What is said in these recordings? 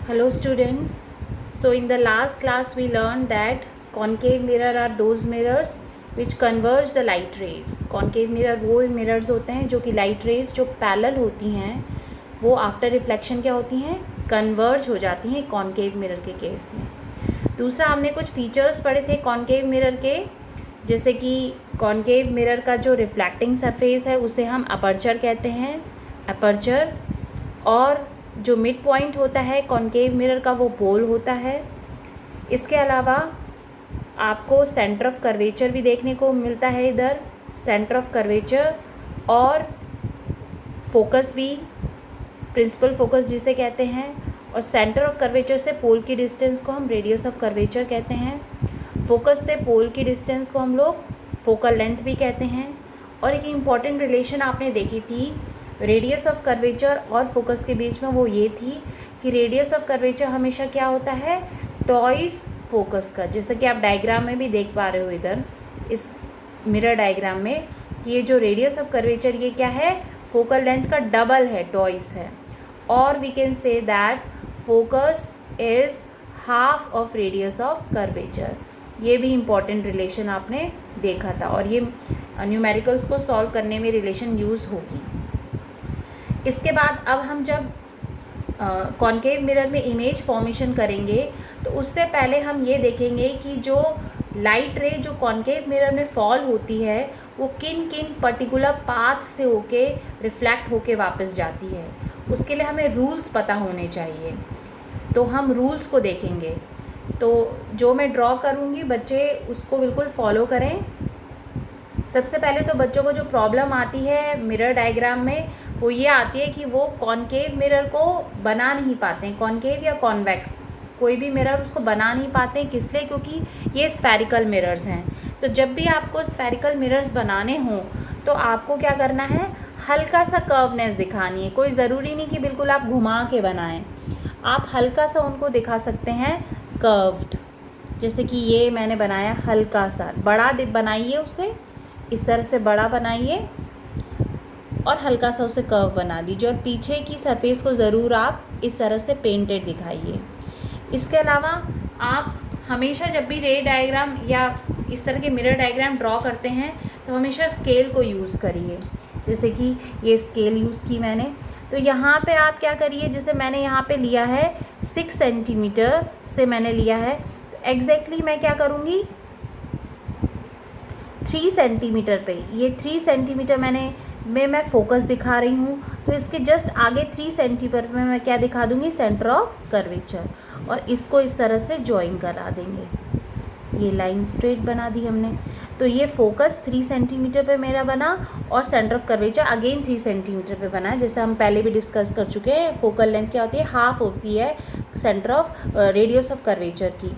Hello students. So in the last class we learned that concave mirror are those mirrors which converge the light rays. Concave mirror वो mirrors होते हैं जो कि light rays जो parallel होती हैं वो after reflection क्या होती हैं, converge हो जाती हैं concave mirror के केस में. दूसरा हमने कुछ फीचर्स पढ़े थे concave mirror के, जैसे कि concave mirror का जो reflecting surface है उसे हम aperture कहते हैं, aperture, और जो मिड पॉइंट होता है कॉन्केव मिरर का वो पोल होता है. इसके अलावा आपको सेंटर ऑफ कर्वेचर भी देखने को मिलता है इधर, सेंटर ऑफ कर्वेचर, और फोकस भी, प्रिंसिपल फोकस जिसे कहते हैं, और सेंटर ऑफ कर्वेचर से पोल की डिस्टेंस को हम रेडियस ऑफ कर्वेचर कहते हैं. फोकस से पोल की डिस्टेंस को हम लोग फोकल लेंथ भी कहते हैं. और एक इम्पॉर्टेंट रिलेशन आपने देखी थी रेडियस ऑफ कर्वेचर और फोकस के बीच में, वो ये थी कि रेडियस ऑफ कर्वेचर हमेशा क्या होता है, टॉइस फोकस का. जैसे कि आप डायग्राम में भी देख पा रहे हो इधर इस मिरर डायग्राम में कि ये जो रेडियस ऑफ कर्वेचर ये क्या है, फोकल लेंथ का डबल है, टॉइस है. और we can say that focus is half of radius of curvature. ये भी इम्पॉर्टेंट रिलेशन आपने देखा था और ये न्यूमेरिकल्स को सॉल्व करने में रिलेशन यूज़ होगी. इसके बाद अब हम जब कॉन्केव मिरर में इमेज फॉर्मेशन करेंगे तो उससे पहले हम ये देखेंगे कि जो लाइट रे जो कॉन्केव मिरर में फॉल होती है वो किन किन पर्टिकुलर पाथ से होके रिफ्लेक्ट होके वापस जाती है. उसके लिए हमें रूल्स पता होने चाहिए, तो हम रूल्स को देखेंगे. तो जो मैं ड्रॉ करूँगी बच्चे उसको बिल्कुल फॉलो करें. सबसे पहले तो बच्चों को जो प्रॉब्लम आती है मिरर डायग्राम में वो ये आती है कि वो कॉन्केव मिरर को बना नहीं पाते हैं, कॉन्केव या कॉन्वेक्स कोई भी मिरर उसको बना नहीं पाते हैं. किस लिए? क्योंकि ये स्फेरिकल मिरर्स हैं. तो जब भी आपको स्फेरिकल मिरर्स बनाने हों तो आपको क्या करना है, हल्का सा कर्वनेस दिखानी है. कोई ज़रूरी नहीं कि बिल्कुल आप घुमा के बनाएं, आप हल्का सा उनको दिखा सकते हैं कर्व्ड. जैसे कि ये मैंने बनाया हल्का सा, बड़ा बनाइए उसे, इस तरह से बड़ा बनाइए और हल्का सा उसे कर्व बना दीजिए, और पीछे की सरफेस को ज़रूर आप इस तरह से पेंटेड दिखाइए. इसके अलावा आप हमेशा जब भी रे डायग्राम या इस तरह के मिरर डायग्राम ड्रॉ करते हैं तो हमेशा स्केल को यूज़ करिए. जैसे कि ये स्केल यूज़ की मैंने, तो यहाँ पे आप क्या करिए, जैसे मैंने यहाँ पे लिया है 6 सेंटीमीटर से मैंने लिया है, तो एग्जैक्टली मैं क्या करूँगी 3 सेंटीमीटर पे, ये 3 सेंटीमीटर मैं फोकस दिखा रही हूँ, तो इसके जस्ट आगे 3 सेंटीमीटर में मैं क्या दिखा दूँगी, सेंटर ऑफ कर्वेचर, और इसको इस तरह से ज्वाइन करा देंगे. ये लाइन स्ट्रेट बना दी हमने. तो ये फोकस 3 सेंटीमीटर पे मेरा बना और centre of curvature again 3 centimetre पे बना. जैसे हम पहले भी डिस्कस कर चुके हैं, फोकल लेंथ क्या होती है, हाफ होती है centre of radius of curvature की.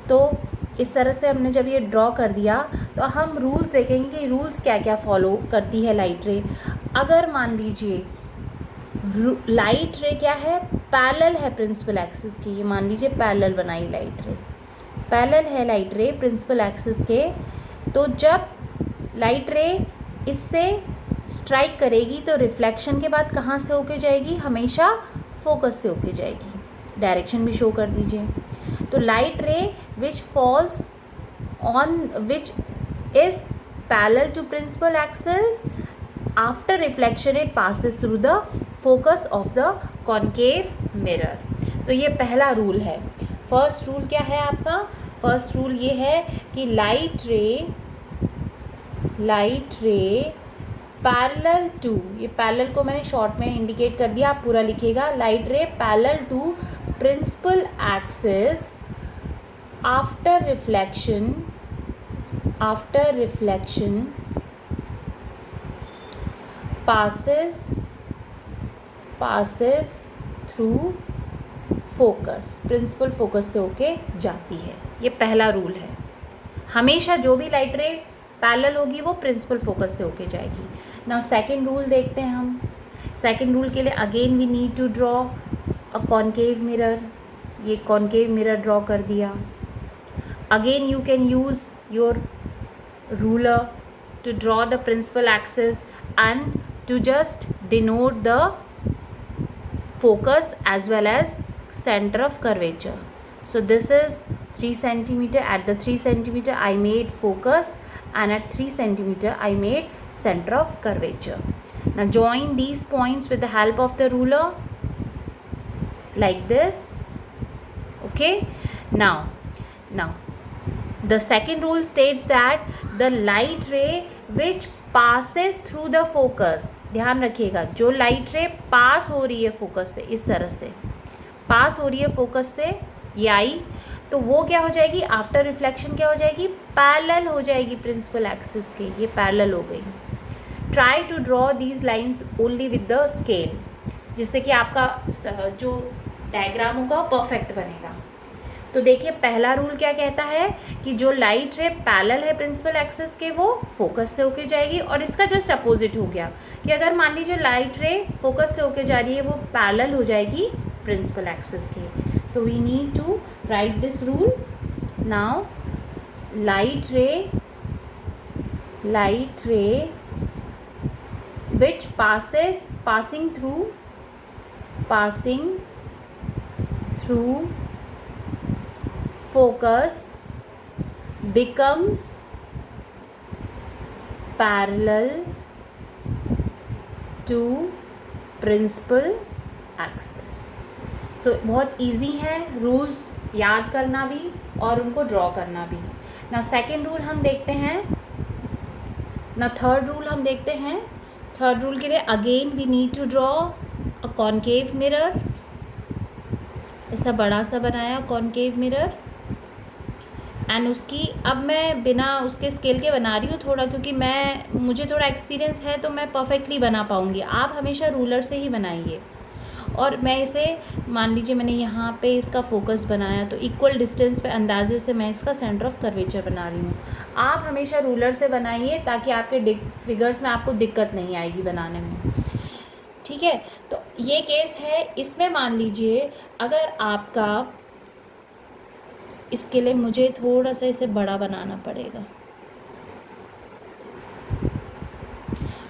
तो इस तरह से हमने जब ये ड्रॉ कर दिया तो हम रूल्स देखेंगे कि रूल्स क्या क्या फॉलो करती है लाइट रे. अगर मान लीजिए लाइट रे क्या है, पैरेलल है प्रिंसिपल एक्सिस की, ये मान लीजिए पैरेलल बनाई लाइट रे, पैरेलल है लाइट रे प्रिंसिपल एक्सिस के, तो जब लाइट रे इससे स्ट्राइक करेगी तो रिफ्लेक्शन के बाद कहाँ से होके जाएगी, हमेशा फोकस से होके जाएगी. डायरेक्शन भी शो कर दीजिए. तो light ray which falls on which is parallel to principal axis, after reflection it passes through the focus of the concave mirror. तो ये पहला रूल है. फर्स्ट रूल क्या है आपका, फर्स्ट रूल ये है कि लाइट रे पैरेलल टू, ये पैरेलल को मैंने शॉर्ट में इंडिकेट कर दिया, आप पूरा लिखिएगा, light ray parallel to principal axis after reflection passes through focus, principal focus से होके जाती है. ये पहला रूल है. हमेशा जो भी लाइट रे पैरेलल होगी वो प्रिंसिपल फोकस से होके जाएगी. नाउ सेकंड रूल देखते हैं हम. सेकंड रूल के लिए again we need to draw a concave mirror. ये कॉन्केव मिरर ड्रॉ कर दिया. Again you can use your ruler to draw the principal axis and to just denote the focus as well as center of curvature. So this is 3 centimeter. At the 3 centimeter I made focus, and at 3 centimeter I made center of curvature. Now join these points with the help of the ruler like this. Okay, now the second rule states that the light ray which passes through the focus, ध्यान रखिएगा, जो light रे पास हो रही है focus से, इस तरह से पास हो रही है फोकस से, ये आई, तो वो क्या हो जाएगी, आफ्टर रिफ्लेक्शन क्या हो जाएगी, पैरेलल हो जाएगी प्रिंसिपल एक्सिस के, ये पैरेलल हो गई. Try to draw these lines only with the scale, जिससे कि आपका जो डायग्राम होगा वो परफेक्ट बनेगा. तो देखिए पहला रूल क्या कहता है कि जो लाइट रे पैरेलल है प्रिंसिपल एक्सिस के वो फोकस से होके जाएगी, और इसका जस्ट अपोजिट हो गया कि अगर मान लीजिए लाइट रे फोकस से होके जा रही है वो पैरेलल हो जाएगी प्रिंसिपल एक्सिस के. तो we need to write this rule. Now light ray which passing through focus becomes parallel to principal axis. So बहुत इजी है रूल्स याद करना भी और उनको ड्रॉ करना भी. ना सेकेंड रूल हम देखते हैं, ना थर्ड रूल हम देखते हैं. थर्ड रूल के लिए again we need to draw a concave mirror. ऐसा बड़ा सा बनाया कॉन्केव मिरर, एंड उसकी अब मैं बिना उसके स्केल के बना रही हूँ थोड़ा, क्योंकि मुझे थोड़ा एक्सपीरियंस है तो मैं परफेक्टली बना पाऊँगी. आप हमेशा रूलर से ही बनाइए. और मैं इसे मान लीजिए मैंने यहाँ पे इसका फोकस बनाया, तो इक्वल डिस्टेंस पे अंदाजे से मैं इसका सेंटर ऑफ कर्वेचर बना रही हूँ. आप हमेशा रूलर से बनाइए ताकि आपके फिगर्स में आपको दिक्कत नहीं आएगी बनाने में. ठीक है, तो ये केस है. इसमें मान लीजिए अगर आपका, इसके लिए मुझे थोड़ा सा इसे बड़ा बनाना पड़ेगा.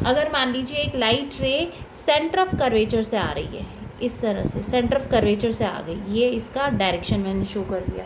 अगर मान लीजिए एक लाइट रे सेंटर ऑफ कर्वेचर से आ रही है, इस तरह से सेंटर ऑफ कर्वेचर से आ गई, ये इसका डायरेक्शन मैंने शो कर दिया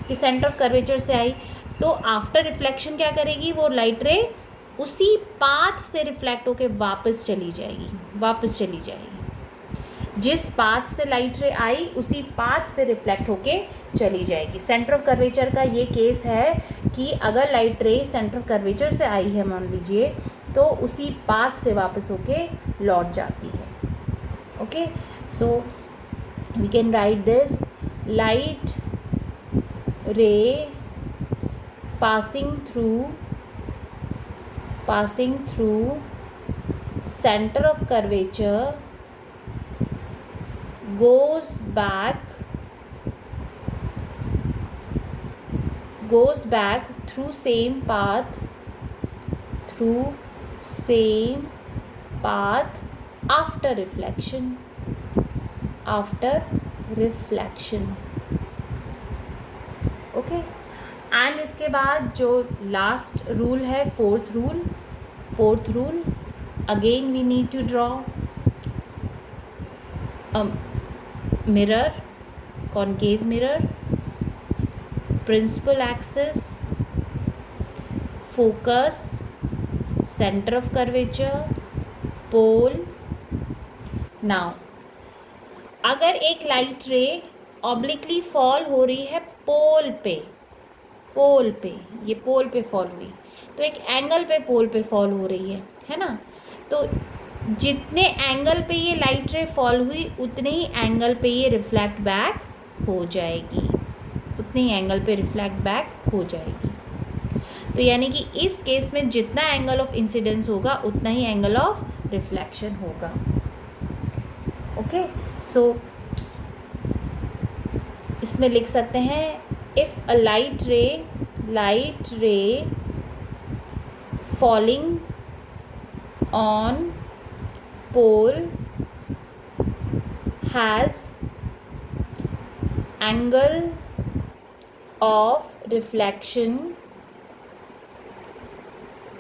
कि सेंटर ऑफ कर्वेचर से आई, तो आफ्टर रिफ्लेक्शन क्या करेगी, वो लाइट रे उसी पाथ से रिफ्लेक्ट होके वापस चली जाएगी. जिस पाथ से लाइट रे आई उसी पाथ से रिफ्लेक्ट होके चली जाएगी. सेंटर ऑफ कर्वेचर का ये केस है कि अगर लाइट रे सेंटर ऑफ कर्वेचर से आई है मान लीजिए, तो उसी पाथ से वापस होके लौट जाती है. Okay, so we can write this, light ray passing through center of curvature goes back through same path after reflection. Okay, and इसके बाद जो लास्ट रूल है, fourth rule, again we need to draw mirror, concave mirror, principal axis, focus, centre of curvature, pole. Now अगर एक light रे obliquely fall हो रही है पोल पे, ये पोल पे फॉल हुई, तो एक एंगल पे पोल पे फॉल हो रही है ना. तो जितने एंगल पे ये लाइट रे फॉल हुई उतने ही एंगल पे ये रिफ्लेक्ट बैक हो जाएगी, तो यानी कि इस केस में जितना एंगल ऑफ इंसिडेंस होगा उतना ही एंगल ऑफ रिफ्लेक्शन होगा. ओके, सो इसमें लिख सकते हैं, if a light ray falling on pole has angle of reflection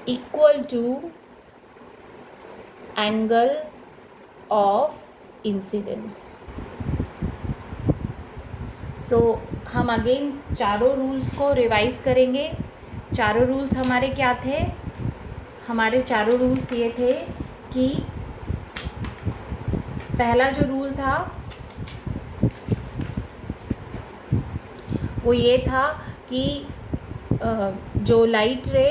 equal to angle of incidence. सो हम अगेन चारों रूल्स को रिवाइज करेंगे। चारों रूल्स हमारे क्या थे? हमारे चारों रूल्स ये थे कि पहला जो रूल था वो ये था कि जो लाइट रे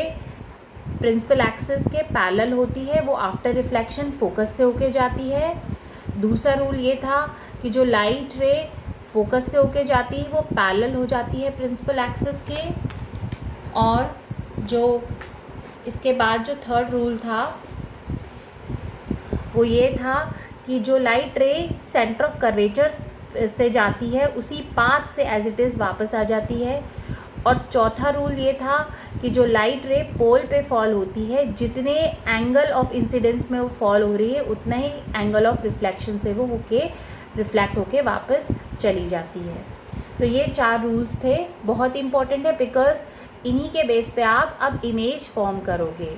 प्रिंसिपल एक्सिस के पैरेलल होती है वो आफ्टर रिफ्लेक्शन फोकस से होके जाती है। दूसरा रूल ये था कि जो लाइट रे फोकस से होके जाती है वो पैरेलल हो जाती है प्रिंसिपल एक्सिस के। और जो इसके बाद जो थर्ड रूल था वो ये था कि जो लाइट रे सेंटर ऑफ कर्वेचर से जाती है उसी पाथ से एज इट इज़ वापस आ जाती है। और चौथा रूल ये था कि जो लाइट रे पोल पे फॉल होती है, जितने एंगल ऑफ इंसिडेंस में वो फॉल हो रही है उतना ही एंगल ऑफ रिफ्लेक्शन से वो होके रिफ्लेक्ट होके वापस चली जाती है। तो ये 4 रूल्स थे, बहुत इंपॉर्टेंट है बिकॉज इन्हीं के बेस पे आप अब इमेज फॉर्म करोगे।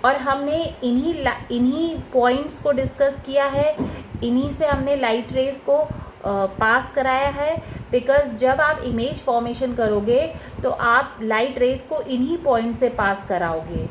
और हमने इन्हीं पॉइंट्स को डिस्कस किया है, इन्हीं से हमने लाइट रेज को पास कराया है। बिकॉज जब आप इमेज फॉर्मेशन करोगे तो आप लाइट रेज को इन्हीं पॉइंट से पास कराओगे।